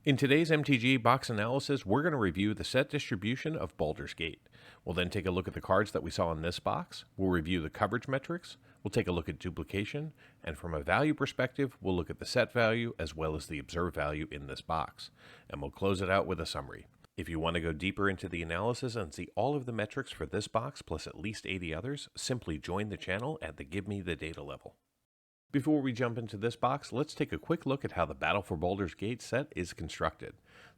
In today's MTG box analysis, we're going to review the set distribution of Baldur's Gate. We'll then take a look at the cards that we saw in this box, we'll review the coverage metrics, we'll take a look at duplication, and from a value perspective, we'll look at the set value as well as the observed value in this box. And we'll close it out with a summary. If you want to go deeper into the analysis and see all of the metrics for this box plus at least 80 others, simply join the channel at the Give Me the Data level. Before we jump into this box, let's take a quick look at how the Battle for Baldur's Gate set is constructed.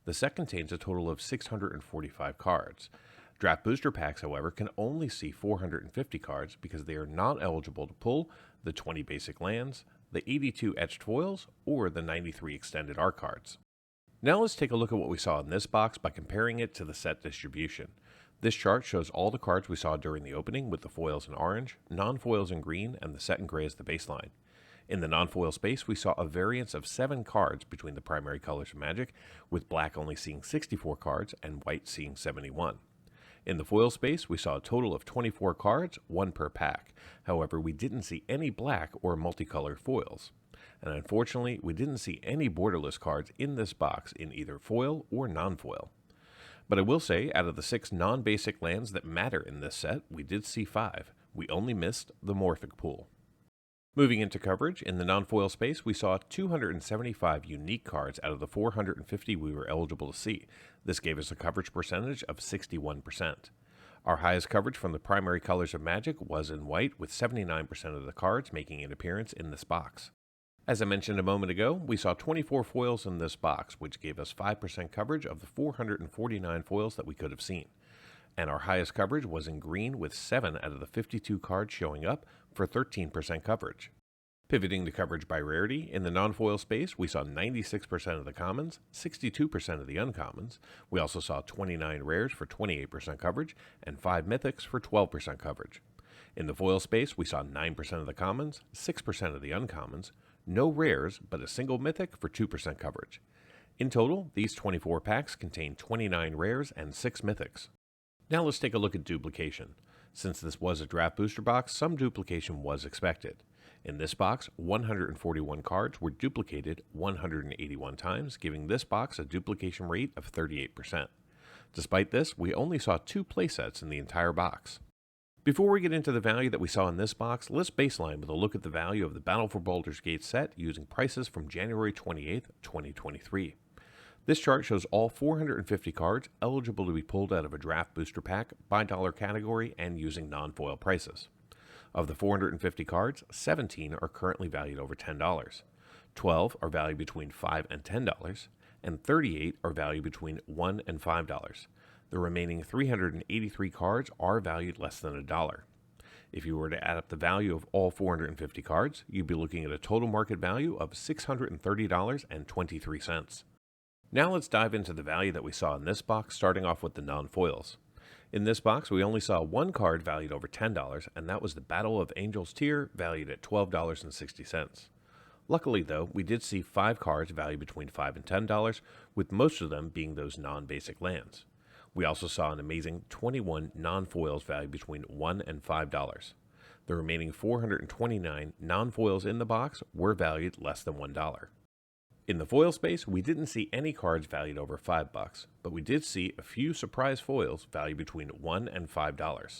The set contains a total of 645 cards. Draft booster packs, however, can only see 450 cards because they are not eligible to pull the 20 basic lands, the 82 etched foils, or the 93 extended art cards. Now let's take a look at what we saw in this box by comparing it to the set distribution. This chart shows all the cards we saw during the opening with the foils in orange, non-foils in green, and the set in gray as the baseline. In the non-foil space, we saw a variance of 7 cards between the primary colors of Magic, with black only seeing 64 cards and white seeing 71. In the foil space, we saw a total of 24 cards, 1 per pack. However, we didn't see any black or multicolored foils. And unfortunately, we didn't see any borderless cards in this box in either foil or non-foil. But I will say, out of the 6 non-basic lands that matter in this set, we did see 5. We only missed the Morphic pool. Moving into coverage, in the non-foil space, we saw 275 unique cards out of the 450 we were eligible to see. This gave us a coverage percentage of 61%. Our highest coverage from the primary colors of Magic was in white, with 79% of the cards making an appearance in this box. As I mentioned a moment ago, we saw 24 foils in this box, which gave us 5% coverage of the 449 foils that we could have seen. And our highest coverage was in green, with 7 out of the 52 cards showing up for 13% coverage. Pivoting to coverage by rarity, in the non-foil space, we saw 96% of the commons, 62% of the uncommons. We also saw 29 rares for 28% coverage, and 5 mythics for 12% coverage. In the foil space, we saw 9% of the commons, 6% of the uncommons, no rares, but a single mythic for 2% coverage. In total, these 24 packs contain 29 rares and 6 mythics. Now let's take a look at duplication. Since this was a draft booster box, some duplication was expected. In this box, 141 cards were duplicated 181 times, giving this box a duplication rate of 38%. Despite this, we only saw 2 playsets in the entire box. Before we get into the value that we saw in this box, let's baseline with a look at the value of the Battle for Baldur's Gate set using prices from January 28, 2023. This chart shows all 450 cards eligible to be pulled out of a draft booster pack by dollar category and using non-foil prices. Of the 450 cards, 17 are currently valued over $10, 12 are valued between $5 and $10, and 38 are valued between $1 and $5. The remaining 383 cards are valued less than $1. If you were to add up the value of all 450 cards, you'd be looking at a total market value of $630.23. Now let's dive into the value that we saw in this box, starting off with the non-foils. In this box, we only saw 1 card valued over $10, and that was the Battle of Angels tier, valued at $12.60. Luckily, though, we did see 5 cards valued between $5 and $10, with most of them being those non-basic lands. We also saw an amazing 21 non-foils valued between $1 and $5. The remaining 429 non-foils in the box were valued less than $1. In the foil space, we didn't see any cards valued over $5, but we did see a few surprise foils valued between $1 and $5.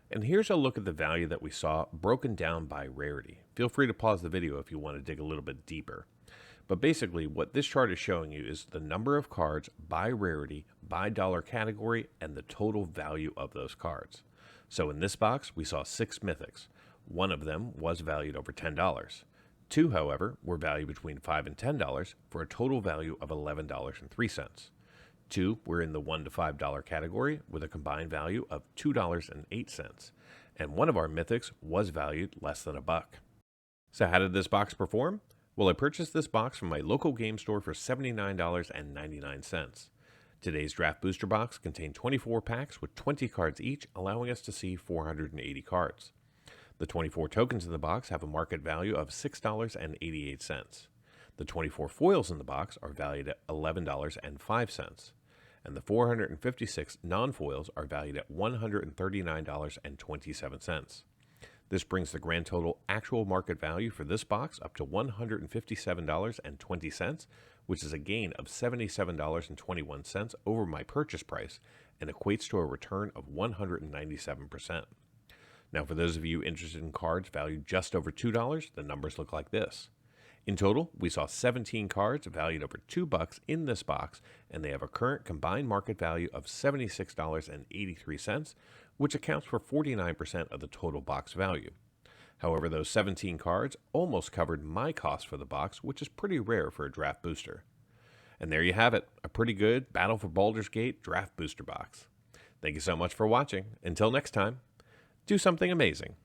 And here's a look at the value that we saw broken down by rarity. Feel free to pause the video if you want to dig a little bit deeper. But basically, what this chart is showing you is the number of cards by rarity, by dollar category, and the total value of those cards. So in this box, we saw 6 mythics. 1 of them was valued over $10. 2, however, were valued between $5 and $10 for a total value of $11.03. 2 were in the $1 to $5 category with a combined value of $2.08. And 1 of our mythics was valued less than $1. So how did this box perform? Well, I purchased this box from my local game store for $79.99. Today's draft booster box contained 24 packs with 20 cards each, allowing us to see 480 cards. The 24 tokens in the box have a market value of $6.88. The 24 foils in the box are valued at $11.05. And the 456 non-foils are valued at $139.27. This brings the grand total actual market value for this box up to $157.20, which is a gain of $77.21 over my purchase price and equates to a return of 197%. Now, for those of you interested in cards valued just over $2, the numbers look like this. In total, we saw 17 cards valued over $2 in this box, and they have a current combined market value of $76.83, which accounts for 49% of the total box value. However, those 17 cards almost covered my cost for the box, which is pretty rare for a draft booster. And there you have it, a pretty good Battle for Baldur's Gate draft booster box. Thank you so much for watching. Until next time, do something amazing.